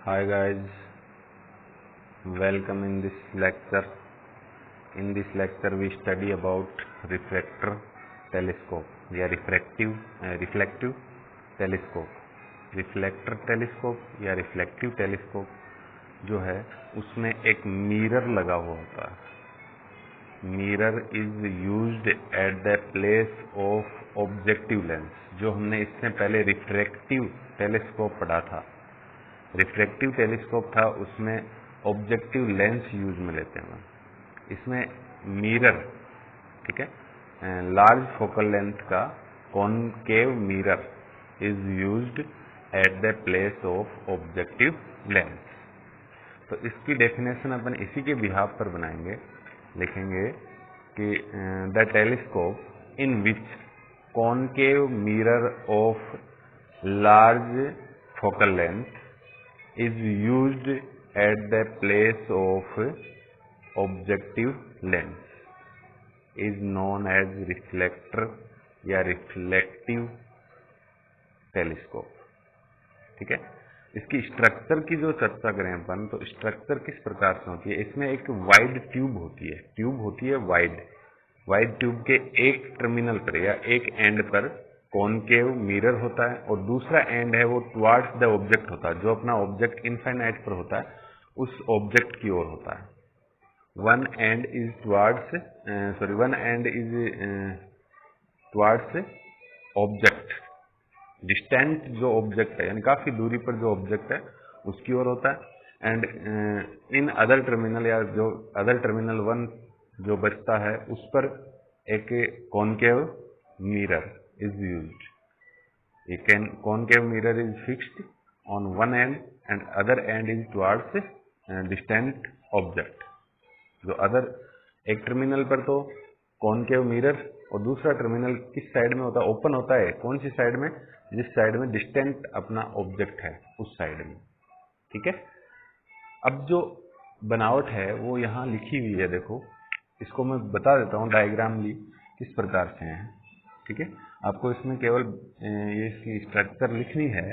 Hi guys, welcome in this lecture. In this lecture we study about refractor telescope या reflective telescope. Reflector telescope या reflective telescope जो है उसमें एक mirror लगा हुआ होता है. Mirror is used at the place of objective lens. जो हमने इससे पहले रिफ्रैक्टिव टेलीस्कोप पढ़ा था, रिफ्रैक्टिव टेलीस्कोप था, उसमें ऑब्जेक्टिव लेंस यूज में लेते हैं. इसमें मिरर, ठीक है, लार्ज फोकल लेंथ का concave mirror is used at the place of objective lens. तो इसकी डेफिनेशन अपन इसी के बिहाफ पर बनाएंगे. लिखेंगे कि the telescope in which concave mirror of large focal length is used at the place of objective lens is known as reflector या reflective telescope. ठीक है. इसकी स्ट्रक्चर की जो चर्चा करें अपन, तो स्ट्रक्चर किस प्रकार से होती है. इसमें एक वाइड ट्यूब होती है वाइड ट्यूब के एक टर्मिनल पर या एक एंड पर कॉनकेव मिरर होता है और दूसरा एंड है वो टुवार्ड्स द ऑब्जेक्ट होता है. जो अपना ऑब्जेक्ट इनफाइनाइट पर होता है उस ऑब्जेक्ट की ओर होता है. One and is towards object. Distant जो ऑब्जेक्ट है यानी काफी दूरी पर जो ऑब्जेक्ट है उसकी ओर होता है. एंड इन अदर टर्मिनल या जो अदर टर्मिनल वन जो बचता है उस पर एक concave mirror is used. A concave mirror is fixed on one end and other end is towards distant object. जो अदर एक टर्मिनल पर तो कॉनकेव मिरर और दूसरा टर्मिनल किस साइड में होता है, ओपन होता है. कौन सी साइड में, जिस साइड में डिस्टेंट अपना ऑब्जेक्ट है उस साइड में. ठीक है. अब जो बनावट है वो यहाँ लिखी हुई है. देखो, इसको मैं बता देता हूँ डायग्रामली किस प्रकार से है. ठीक है. आपको इसमें केवल ये इसकी स्ट्रक्चर लिखनी है,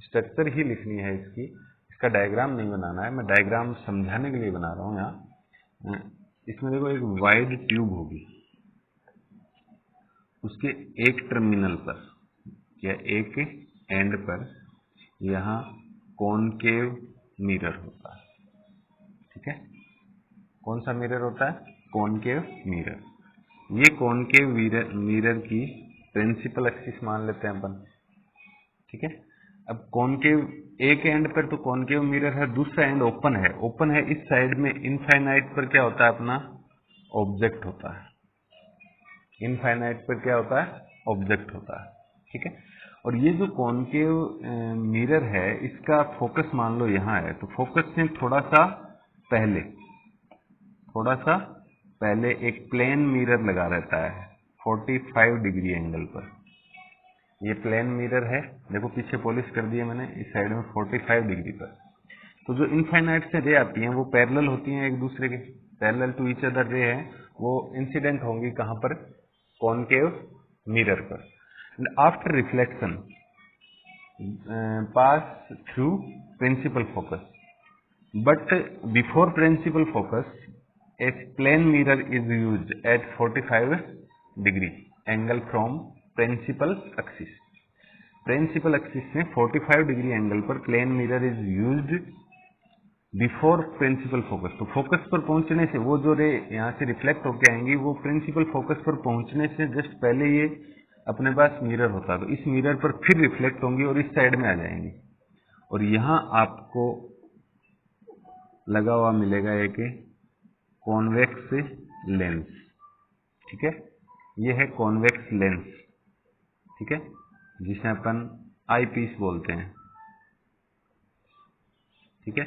स्ट्रक्चर ही लिखनी है इसकी. इसका डायग्राम नहीं बनाना है. मैं डायग्राम समझाने के लिए बना रहा हूँ यहाँ. इसमें देखो एक वाइड ट्यूब होगी, उसके एक टर्मिनल पर या एक एंड पर यहाँ कॉनकेव मिरर होता है. ठीक है. कौन सा मिरर होता है? Concave mirror. ये कॉनकेव मिरर की प्रिंसिपल एक्सिस मान लेते हैं अपन. ठीक है. अब कॉनकेव एक एंड पर तो कॉनकेव मिरर है, दूसरा एंड ओपन है. इस साइड में इनफाइनाइट पर क्या होता है, अपना ऑब्जेक्ट होता है. इनफाइनाइट पर क्या होता है, ऑब्जेक्ट होता है. ठीक है. और ये जो कॉनकेव मिरर है इसका फोकस मान लो यहाँ है, तो फोकस से थोड़ा सा पहले एक प्लेन मिरर लगा रहता है 45 डिग्री एंगल पर. ये प्लेन मिरर है. देखो पीछे पॉलिश कर दिया मैंने, इस साइड में 45 डिग्री पर. तो जो इनफाइनाइट से रे आती हैं वो पैरेलल होती हैं एक दूसरे के, पैरेलल टू ईच अदर रे है, वो इंसिडेंट होंगी कहाँ पर, कॉनकेव मिरर पर. After reflection pass through principal focus, but before principal focus a plane mirror is used at 45 degree angle from principal axis. Principal axis में 45 डिग्री एंगल पर plane mirror is used before principal focus. तो focus पर पहुंचने से वो जो रे यहाँ से रिफ्लेक्ट होके आएंगी वो प्रिंसिपल फोकस पर पहुंचने से जस्ट पहले ये अपने पास मिरर होता है, तो इस मिरर पर फिर रिफ्लेक्ट होंगी और इस साइड में आ जाएंगी. और यहाँ आपको लगा हुआ मिलेगा एक कॉन्वेक्स लेंस. ठीक है. ये है कॉन्वेक्स लेंस. ठीक है. जिसे अपन आई पीस बोलते हैं. ठीक है.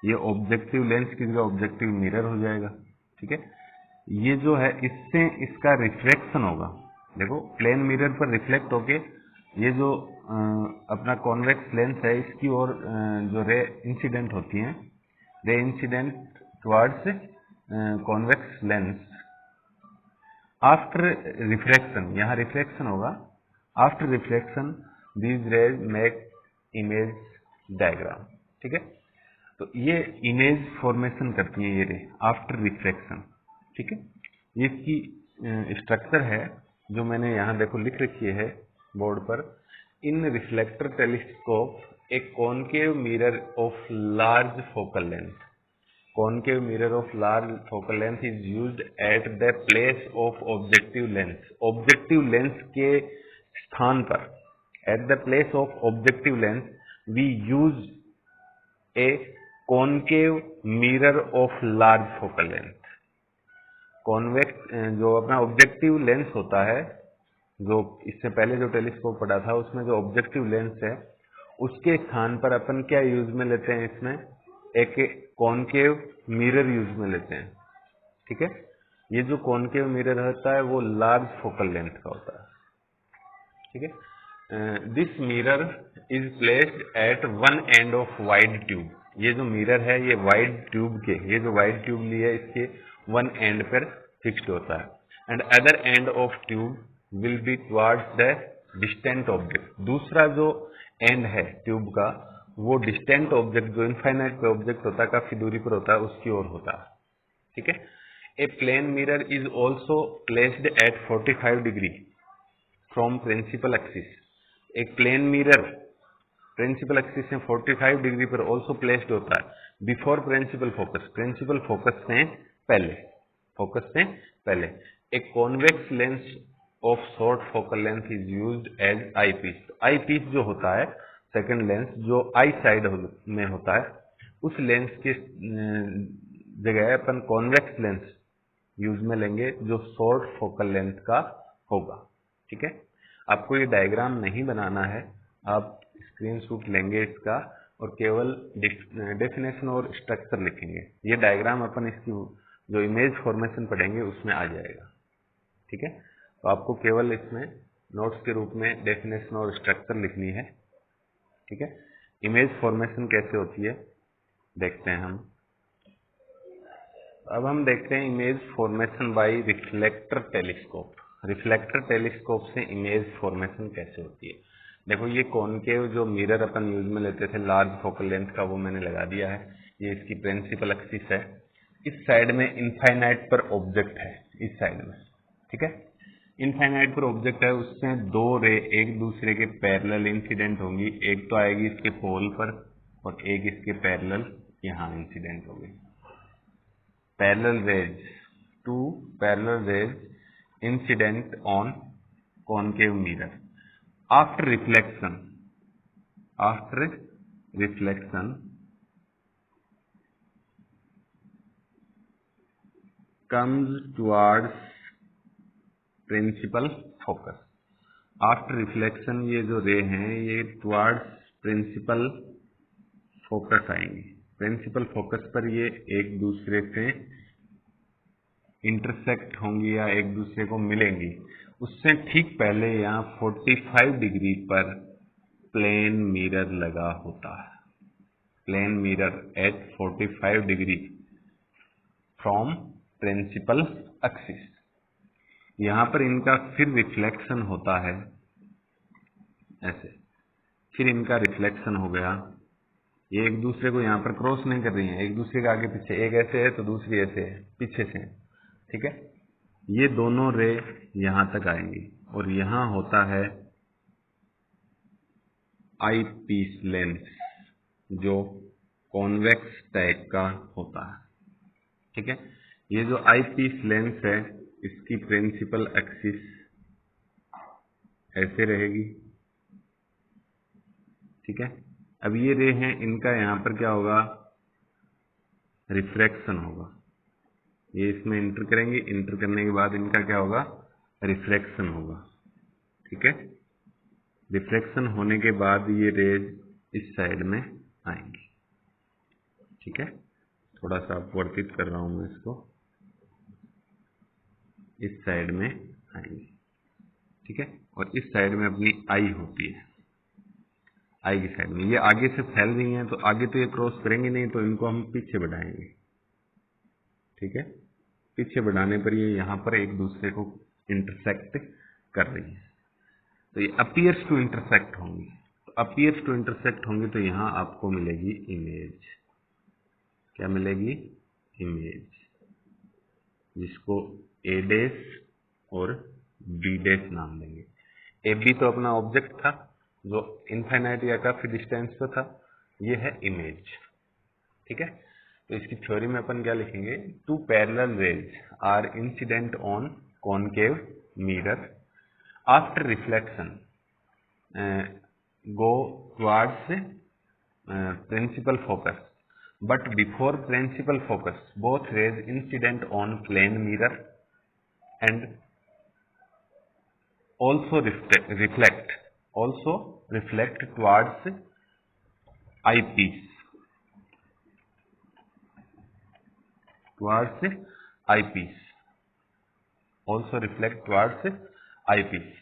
ये ऑब्जेक्टिव लेंस की जगह ऑब्जेक्टिव मिरर हो जाएगा. ठीक है. ये जो है इससे इसका रिफ्लेक्शन होगा. देखो प्लेन मिरर पर रिफ्लेक्ट होके ये जो अपना कॉन्वेक्स लेंस है इसकी ओर जो रे इंसिडेंट होती हैं, ray incident towards convex lens. After reflection, यहाँ रिफ्लेक्शन होगा. After reflection these raise make image diagram. ठीक है. तो ये इमेज फॉर्मेशन करती है ये रे आफ्टर रिफ्रैक्शन। ठीक है, ये इसकी स्ट्रक्चर है जो मैंने यहाँ देखो लिख रखी है बोर्ड पर। In reflector telescope a concave mirror of large focal length, concave mirror of large focal length is used at the place of objective lens, objective lens के स्थान पर, at the place of objective lens we use a concave mirror of large focal length. Convex जो अपना objective lens होता है, जो इससे पहले जो टेलीस्कोप पढ़ा था उसमें जो ऑब्जेक्टिव लेंस है उसके स्थान पर अपन क्या यूज में लेते हैं, इसमें एक कॉनकेव मिरर यूज में लेते हैं। ठीक है, ये जो कॉनकेव मिरर होता है वो लार्ज फोकल लेंथ का होता है। ठीक है, this mirror is placed at one end of wide tube, ये जो मिरर है ये वाइड ट्यूब के, ये जो वाइड ट्यूब ली है इसके वन एंड पर फिक्स्ड होता है, and other end of tube will be towards the distant object, दूसरा जो एंड है ट्यूब का वो डिस्टेंट ऑब्जेक्ट जो इनफाइनाइट पे ऑब्जेक्ट होता है, काफी दूरी पर होता है, उसकी ओर होता है। ठीक है, a plane mirror is also placed at 45 degree from principal axis, एक प्लेन मिरर प्रिंसिपल एक्सिस में 45 डिग्री पर ऑल्सो प्लेस्ड होता है before principal focus, principal focus से पहले, फोकस से पहले। एक convex lens of short focal length is used as eyepiece, eyepiece जो होता है सेकंड लेंस जो आई साइड में होता है, उस लेंस के जगह अपन कॉन्वेक्स लेंस यूज में लेंगे जो शॉर्ट फोकल लेंथ का होगा। ठीक है, आपको ये डायग्राम नहीं बनाना है, आप स्क्रीनशॉट लेंगे इसका और केवल डेफिनेशन और स्ट्रक्चर लिखेंगे। ये डायग्राम अपन इसकी जो इमेज फॉर्मेशन पढ़ेंगे उसमें आ जाएगा। ठीक है, तो आपको केवल इसमें नोट्स के रूप में डेफिनेशन और स्ट्रक्चर लिखनी है। ठीक है, इमेज फॉर्मेशन कैसे होती है देखते हैं हम। अब हम देखते हैं image formation by reflector telescope, reflector telescope से इमेज फॉर्मेशन कैसे होती है। देखो ये कॉनकेव जो मिरर अपन यूज में लेते थे लार्ज फोकल लेंथ का, वो मैंने लगा दिया है, ये इसकी प्रिंसिपल एक्सिस है। इस साइड में इनफाइनाइट पर ऑब्जेक्ट है, इस साइड में। ठीक है, इनफाइनाइट पर ऑब्जेक्ट है, उससे दो रे एक दूसरे के पैरेलल इंसिडेंट होंगी, एक तो आएगी इसके पोल पर और एक इसके पैरेलल यहाँ इंसिडेंट होगी। Parallel rays, two parallel rays incident on concave mirror after reflection, after reflection comes towards principal focus. After reflection ये जो रे हैं ये टुवर्ड्स प्रिंसिपल फोकस आएंगी, प्रिंसिपल फोकस पर ये एक दूसरे से इंटरसेक्ट होंगी या एक दूसरे को मिलेंगी। उससे ठीक पहले यहाँ 45 डिग्री पर प्लेन मिरर लगा होता है, plane mirror at 45 degree from principal axis. यहाँ पर इनका फिर रिफ्लेक्शन होता है ऐसे, फिर इनका रिफ्लेक्शन हो गया, ये एक दूसरे को यहाँ पर क्रॉस नहीं कर रही हैं, एक दूसरे के आगे पीछे, एक ऐसे है तो दूसरी ऐसे है पीछे से। ठीक है, ये दोनों रे यहाँ तक आएंगी और यहाँ होता है आई पीस लेंस जो कॉन्वेक्स टाइप का होता है। ठीक है, ये जो आई पीस लेंस है इसकी प्रिंसिपल एक्सिस ऐसे रहेगी। ठीक है, अब ये रे हैं, इनका यहाँ पर क्या होगा, रिफ्रैक्शन होगा, ये इसमें इंटर करेंगे, इंटर करने के बाद इनका क्या होगा, रिफ्रैक्शन होगा। ठीक है, रिफ्रैक्शन होने के बाद ये रेज इस साइड में आएंगी। ठीक है, थोड़ा सा अपवर्तित कर रहा हूं मैं इसको, इस साइड में आएंगी। ठीक है, और इस साइड में अपनी आई होती है, आई की साइड में ये आगे से फैल रही हैं तो आगे तो ये क्रॉस करेंगे नहीं, तो इनको हम पीछे बढ़ाएंगे। ठीक है, पीछे बढ़ाने पर ये यहाँ पर एक दूसरे को इंटरसेक्ट कर रही है, तो ये अपीयर्स टू इंटरसेक्ट होंगी, तो अपीयर्स टू इंटरसेक्ट होंगी तो यहाँ आपको मिलेगी इमेज। क्या मिलेगी, इमेज, जिसको ए डैश और बी डैश नाम देंगे। ए बी तो अपना ऑब्जेक्ट था जो इनफाइनाइट या काफी डिस्टेंस पे था, ये है इमेज। ठीक है, तो इसकी थ्योरी में अपन क्या लिखेंगे, two parallel rays are incident on concave mirror after reflection go towards principal focus, but before principal focus both rays incident on plane mirror and also reflect towards eyepiece, also reflect towards eyepiece.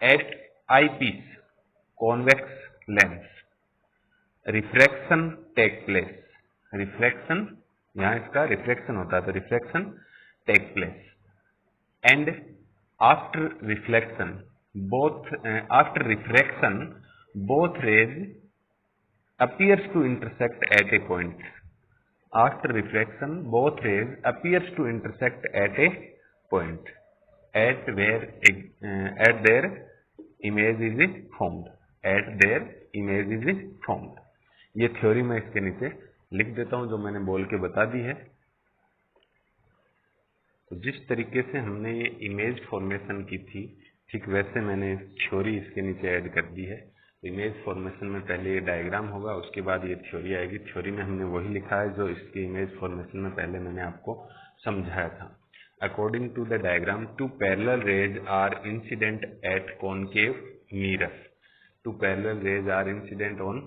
At eyepiece convex lens refraction take place, refraction, यहां इसका reflection होता है तो reflection take place, and after reflection both rays appears to intersect at a point. After reflection both rays appears to intersect at a point at their image is formed. ये theory मैं इसके नीचे लिख देता हूं जो मैंने बोल के बता दी है। तो जिस तरीके से हमने ये इमेज फॉर्मेशन की थी, ठीक वैसे मैंने थ्योरी इसके नीचे ऐड कर दी है। तो इमेज फॉर्मेशन में पहले ये डायग्राम होगा, उसके बाद ये थ्योरी आएगी। थ्योरी में हमने वही लिखा है जो इसकी इमेज फॉर्मेशन में पहले मैंने आपको समझाया था। According to the diagram, two parallel rays are incident at concave mirror, two parallel rays are incident on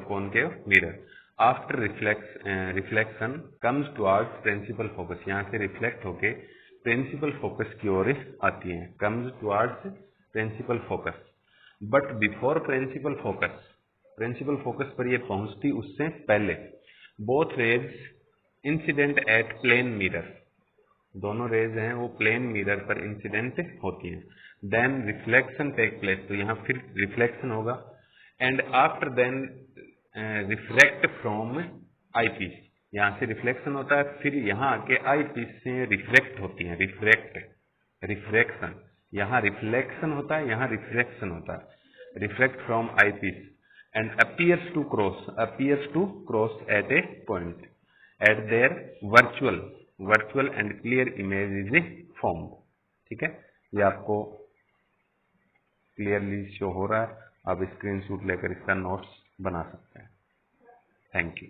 concave mirror after reflection comes towards principal focus, यहाँ से रिफ्लेक्ट होके प्रिंसिपल फोकस की ओर आती है, comes towards principal focus, but before principal focus पर ये पहुंचती उससे पहले, both rays incident at plane mirror, दोनों रेज हैं वो प्लेन मिरर पर इंसिडेंट होती हैं। देन रिफ्लेक्शन टेक प्लेस, तो यहाँ फिर रिफ्लेक्शन होगा, and after then refract from eyepiece, यहाँ से रिफ्लेक्शन होता है, फिर यहाँ आके आई पीस से रिफ्लेक्ट होती है, रिफ्रैक्शन, यहाँ रिफ्लेक्शन होता है, यहाँ रिफ्रैक्शन होता है, reflect from eyepiece and appears to cross at a point at their virtual and clear image is formed। ठीक है, ये आपको क्लियरली शो हो रहा है, आप स्क्रीनशॉट लेकर इसका नोट्स बना सकते हैं। Thank you.